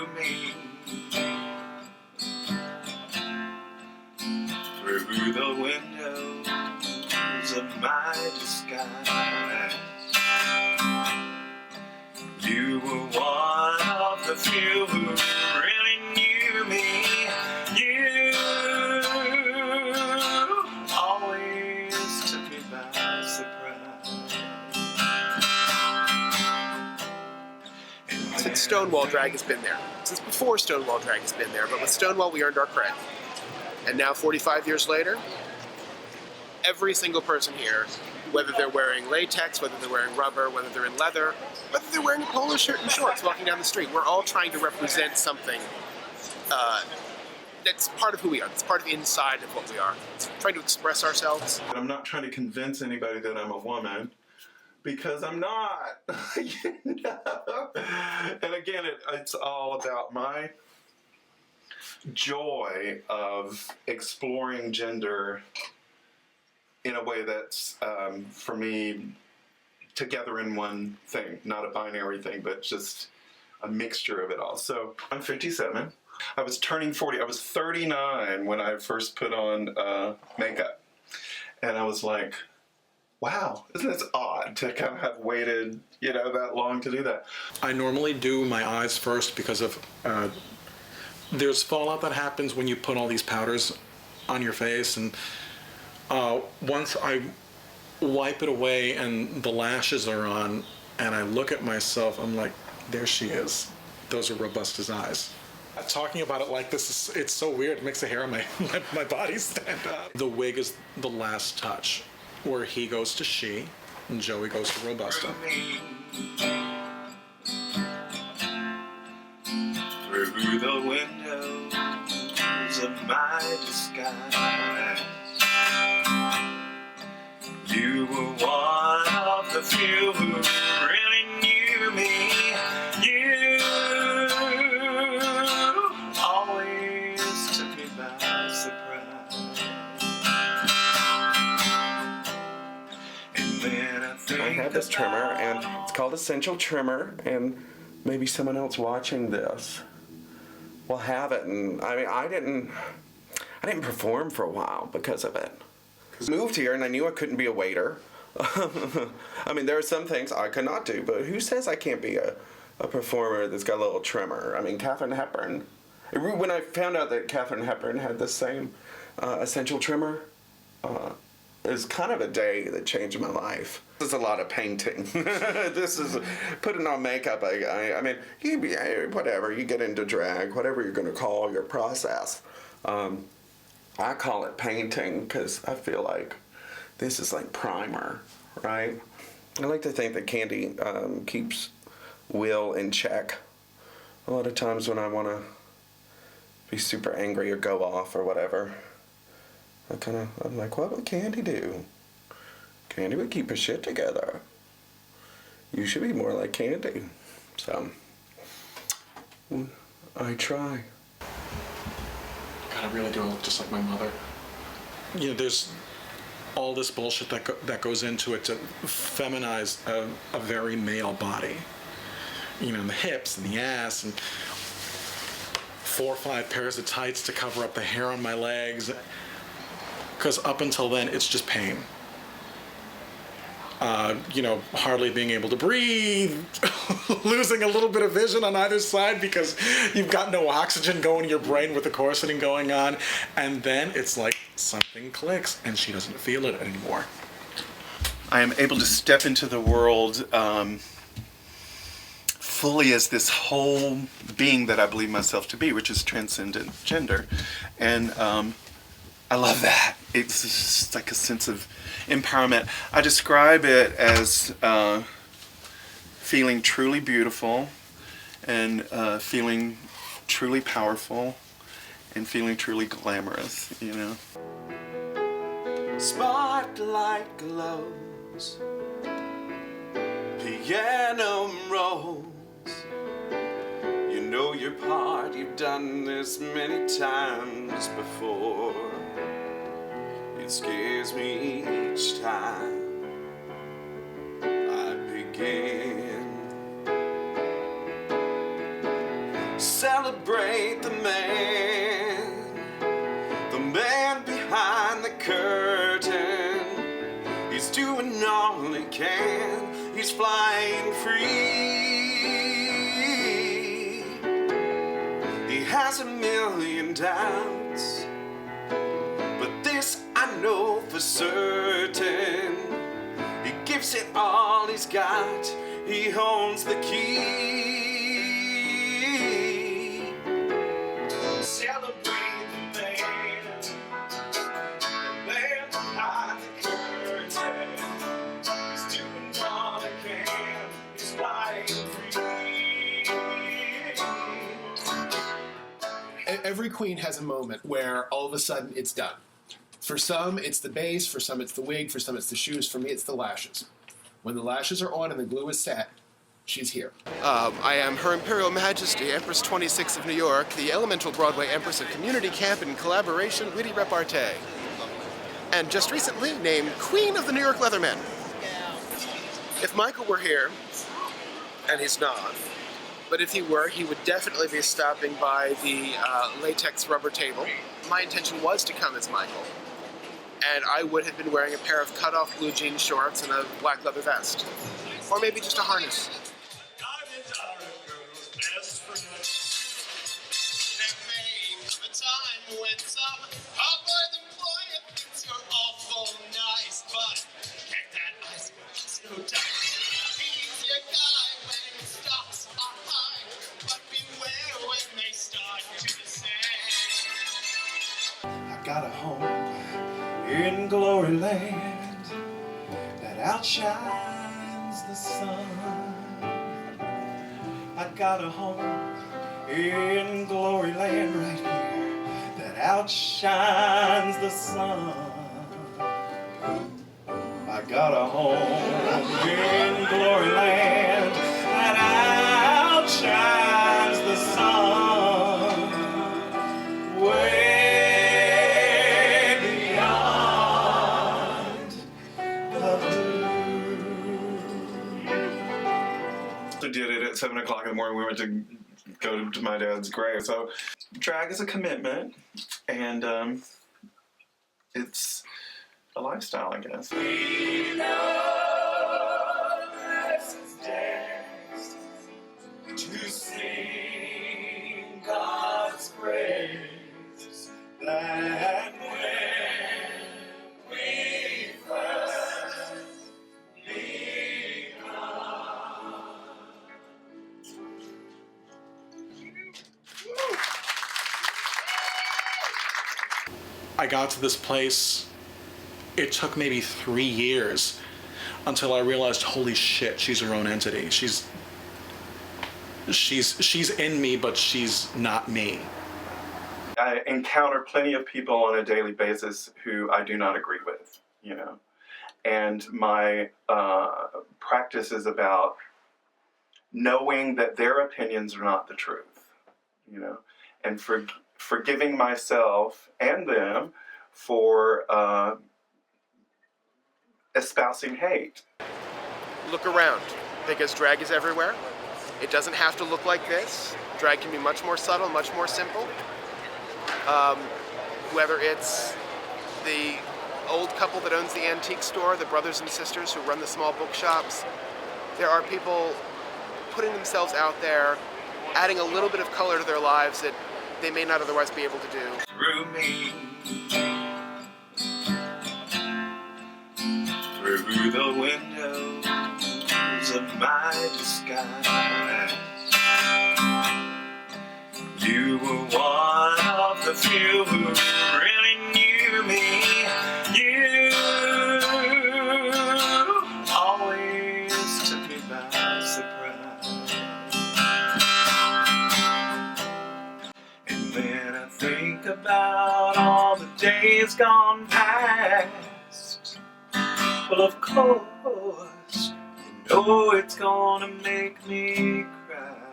to me. Through the windows of my disguise, you were one of the few who really knew me. You always took me by surprise. Since Stonewall Drag has been there. Since before Stonewall Drag has been there, but with Stonewall we earned our cred. And now 45 years later, every single person here, whether they're wearing latex, whether they're wearing rubber, whether they're in leather, whether they're wearing a polo shirt and shorts walking down the street, we're all trying to represent something that's part of who we are. It's part of the inside of what we are. It's trying to express ourselves. I'm not trying to convince anybody that I'm a woman, because I'm not. You know? And again, it's all about my joy of exploring gender in a way that's, for me, together in one thing, not a binary thing, but just a mixture of it all. So I'm 57. I was turning 40. I was 39 when I first put on makeup. And I was like, wow, isn't this odd to kind of have waited, that long to do that? I normally do my eyes first because of there's fallout that happens when you put all these powders on your face, and once I wipe it away and the lashes are on and I look at myself, I'm like, there she is. Those are robust as eyes. Talking about it like this, it's so weird. It makes the hair on my body stand up. The wig is the last touch, where he goes to she and Joey goes to Robusta. Through the windows of my disguise, you were one of the few who really knew me. You always took me by surprise. And then I have this trimmer, and it's called Essential Trimmer, and maybe someone else watching this will have it. And I mean, I didn't perform for a while because of it. I moved here and I knew I couldn't be a waiter. I mean, there are some things I could not do, but who says I can't be a performer that's got a little trimmer? I mean, Katharine Hepburn. When I found out that Katharine Hepburn had the same Essential Trimmer, it was kind of a day that changed my life. This is a lot of painting. This is putting on makeup. I mean, whatever, you get into drag, whatever you're going to call your process. I call it painting because I feel like this is like primer, right? I like to think that candy keeps Will in check. A lot of times when I want to be super angry or go off or whatever, I'm like, what would Candy do? Candy would keep her shit together. You should be more like Candy. So, I try. God, I really do look just like my mother. There's all this bullshit that goes into it to feminize a very male body. The hips and the ass and 4 or 5 pairs of tights to cover up the hair on my legs. Because up until then, it's just pain. Hardly being able to breathe, losing a little bit of vision on either side because you've got no oxygen going to your brain with the corseting going on. And then it's like something clicks and she doesn't feel it anymore. I am able to step into the world fully as this whole being that I believe myself to be, which is transcendent gender. And I love that. It's just like a sense of empowerment. I describe it as feeling truly beautiful and feeling truly powerful and feeling truly glamorous, Spotlight glows, piano rolls. You know your part, you've done this many times before. It scares me each time I begin. Celebrate the man behind the curtain. He's doing all he can, he's flying free. He has a million doubts, but this I know for certain. He gives it all he's got, he holds the key. Celebrate the man behind the curtain. He's doing all he can, he's flying free. Every queen has a moment where all of a sudden it's done. For some, it's the base. For some, it's the wig. For some, it's the shoes. For me, it's the lashes. When the lashes are on and the glue is set, she's here. I am Her Imperial Majesty, Empress 26 of New York, the Elemental Broadway Empress of Community Camp and Collaboration Witty Repartee. And just recently named Queen of the New York Leathermen. If Michael were here, and he's not, but if he were, he would definitely be stopping by the latex rubber table. My intention was to come as Michael, and I would have been wearing a pair of cut-off blue jean shorts and a black leather vest. Or maybe just a harness. I got a home in glory land that outshines the sun. I got a home in glory land right here that outshines the sun. I got a home in glory land that outshines the sun. Way beyond the blue. We did it at 7 o'clock in the morning. We went to go to my dad's grave. So drag is a commitment, and it's a lifestyle, I guess. We know this is dance to sing God's praise, that when we first begun. I got to this place, it took maybe 3 years until I realized, holy shit, she's her own entity. She's in me, but she's not me. I encounter plenty of people on a daily basis who I do not agree with, you know. And my practice is about knowing that their opinions are not the truth, you know, and forgiving myself and them for espousing hate. Look around, because drag is everywhere. It doesn't have to look like this. Drag can be much more subtle, much more simple. Whether it's the old couple that owns the antique store, the brothers and sisters who run the small bookshops, there are people putting themselves out there, adding a little bit of color to their lives that they may not otherwise be able to do. Through me, through the windows of my disguise, you were one of the few who really knew me. You always took me by surprise. And when I think about all the days gone past, well, of course, you know it's gonna make me cry.